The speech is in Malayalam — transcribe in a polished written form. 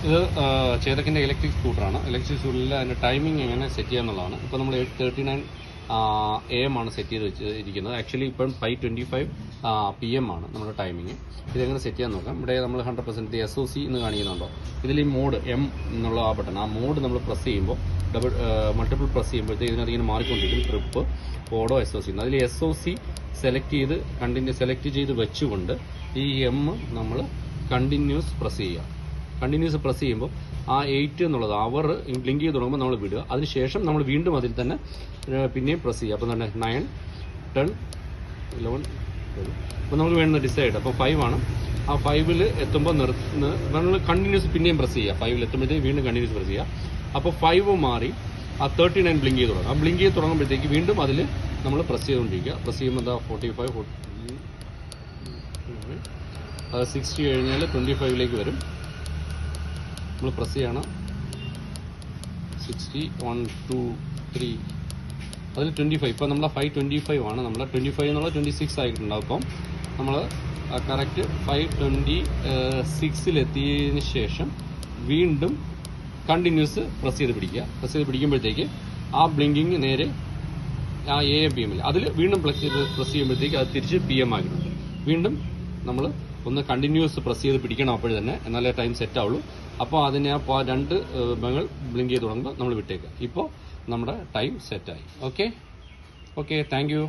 ഇത് ചേതക്കിൻ്റെ ഇലക്ട്രിക് സ്കൂട്ടറാണ്. ഇലക്ട്രിക് സ്കൂട്ടറിൽ അതിൻ്റെ ടൈമിംഗ് എങ്ങനെ സെറ്റ് ചെയ്യാന്നുള്ളതാണ്. ഇപ്പോൾ നമ്മൾ 8:39 AM ആണ് സെറ്റ് ചെയ്ത് വെച്ചിരിക്കുന്നത്. ആക്ച്വലി ഇപ്പം 5:25 PM ആണ് നമ്മുടെ ടൈമിങ്. ഇതെങ്ങനെ സെറ്റ് ചെയ്യാൻ നോക്കാം. ഇവിടെ നമ്മൾ 100% SOC എന്ന് കാണിക്കുന്നുണ്ടോ. ഇതിൽ ഈ മോഡ് M എന്നുള്ള ആ ബട്ടൺ, ആ മോഡ് നമ്മൾ പ്രസ് ചെയ്യുമ്പോൾ മൾട്ടിപ്പിൾ പ്രസ് ചെയ്യുമ്പോഴത്തേക്ക് ഇതിനകത്ത് മാറിക്കൊണ്ടിരിക്കും ട്രിപ്പ്, ഓടോ, SOC. അതിൽ SOC സെലക്ട് ചെയ്ത് വെച്ചുകൊണ്ട് ഈ M നമ്മൾ കണ്ടിന്യൂസ് പ്രസ് ചെയ്യുക. കണ്ടിന്യൂസ് പ്രസ് ചെയ്യുമ്പോൾ ആ 8 എന്നുള്ളത് അവർ ബ്ലിങ്ക് ചെയ്ത് തുടങ്ങുമ്പോൾ നമ്മൾ വിടുക. അതിനുശേഷം നമ്മൾ വീണ്ടും അതിൽ തന്നെ പിന്നെയും പ്രസ് ചെയ്യുക. അപ്പം തന്നെ 9, 10, 11, 12. അപ്പോൾ നമുക്ക് വേണ്ടുന്ന ഡിസൈഡ്. അപ്പോൾ 5 ആണ്. ആ 5-ൽ എത്തുമ്പോൾ നമ്മൾ കണ്ടിന്യൂസ് പിന്നെയും പ്രസ് ചെയ്യുക. 5-ൽ എത്തുമ്പോഴത്തേക്ക് വീണ്ടും കണ്ടിന്യൂസ് പ്രസ് ചെയ്യുക. അപ്പോൾ 5 മാറി ആ 39 ബ്ലിങ്ക് ചെയ്ത് തുടങ്ങും. ആ ബ്ലിങ്ക് ചെയ്ത് തുടങ്ങുമ്പോഴത്തേക്ക് വീണ്ടും അതിൽ നമ്മൾ പ്രസ് ചെയ്തുകൊണ്ടിരിക്കുക. പ്രസ് ചെയ്യുമ്പോൾ എന്താ 45, അത് 60 കഴിഞ്ഞാൽ 25-ലേക്ക് വരും. നമ്മൾ പ്രസ് ചെയ്യണം. 60, 1, 2, 3, അതിൽ 25. ഇപ്പോൾ നമ്മൾ 5:25 ആണ്. നമ്മൾ 25 എന്നുള്ള 26 ആയിട്ടുണ്ടാവും. അപ്പം നമ്മൾ കറക്റ്റ് 5:26-ൽ എത്തിയതിന് ശേഷം വീണ്ടും കണ്ടിന്യൂസ് പ്രസ് ചെയ്ത് പിടിക്കുക. പ്രസ് ചെയ്ത് പിടിക്കുമ്പോഴത്തേക്ക് ആ ബ്ലിങ്കിങ് നേരെ ആ AM PM അതിൽ വീണ്ടും പ്രസ് ചെയ്യുമ്പോഴത്തേക്ക് അത് തിരിച്ച് PM ആക്കിയിട്ടുണ്ട്. വീണ്ടും നമ്മൾ ഒന്ന് കണ്ടിന്യൂസ് പ്രസ് ചെയ്ത് പിടിക്കണം അപ്പോഴും തന്നെ, എന്നാലേ ടൈം സെറ്റ് ആവുള്ളൂ. അപ്പോൾ അതിനെ ആ 2 ബങ്ങൾ ബ്ലിങ്ക് ചെയ്ത് തുടങ്ങുമ്പോൾ നമ്മൾ വിട്ടേക്കുക. ഇപ്പോൾ നമ്മുടെ ടൈം സെറ്റായി. Okay, thank you.